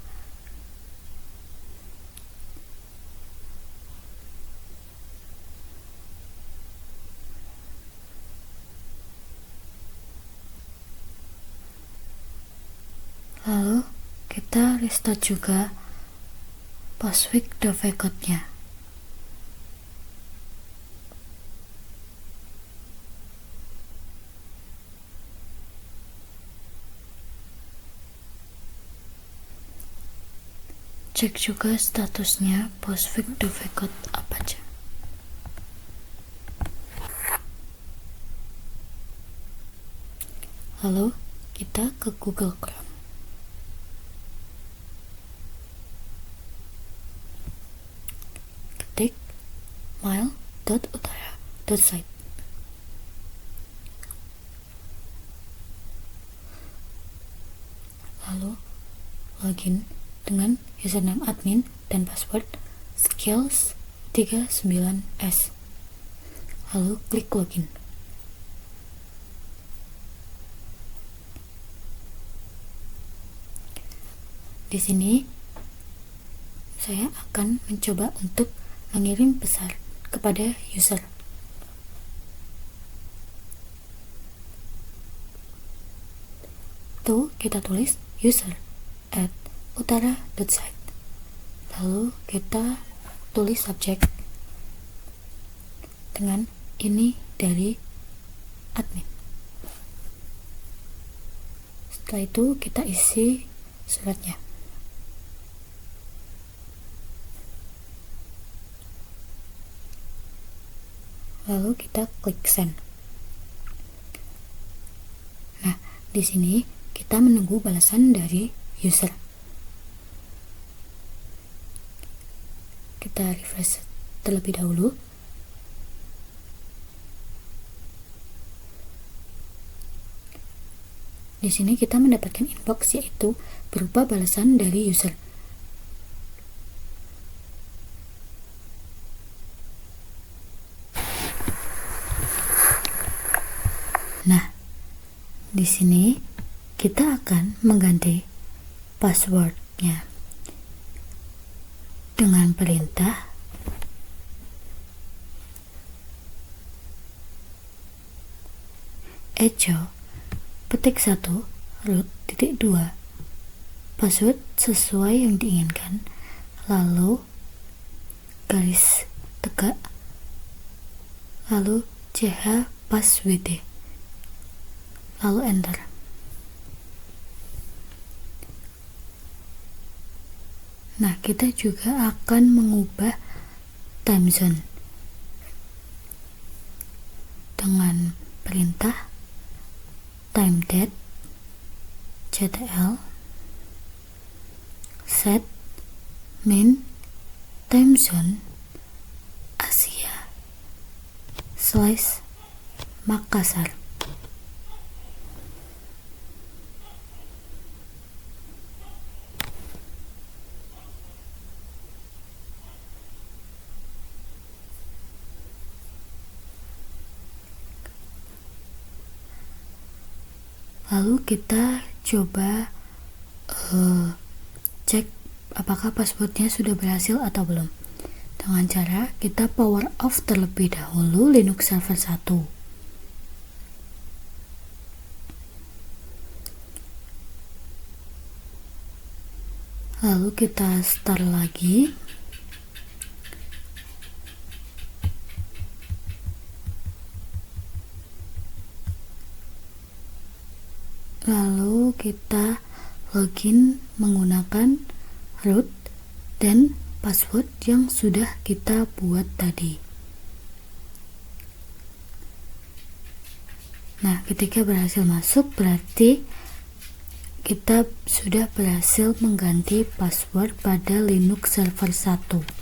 Lalu kita restart juga postfix.vcode-nya. Cek juga statusnya postfix.vcode Apache. Lalu kita ke Google Chrome. Ketik mail.utara.site. Lalu login dengan username admin dan password skills39s. Lalu klik login. Di sini saya akan mencoba untuk mengirim pesan kepada user. Tuh, kita tulis user@utara.site. Lalu kita tulis subjek dengan ini dari admin. Setelah itu kita isi suratnya. Lalu kita klik send. Nah, di sini kita menunggu balasan dari user. Kita refresh terlebih dahulu. Di sini kita mendapatkan inbox, yaitu berupa balasan dari user. Nah, di sini kita akan mengganti passwordnya dengan perintah echo petik 1 root titik 2 password sesuai yang diinginkan, lalu garis tegak, lalu ch passwd, lalu enter. Nah, kita juga akan mengubah time zone dengan perintah timeDate ctl set min time zone Asia / Makassar. Lalu kita coba cek apakah passwordnya sudah berhasil atau belum, dengan cara kita power off terlebih dahulu Linux Server 1. Lalu kita start lagi. Lalu kita login menggunakan root dan password yang sudah kita buat tadi. Nah, ketika berhasil masuk berarti kita sudah berhasil mengganti password pada Linux Server 1.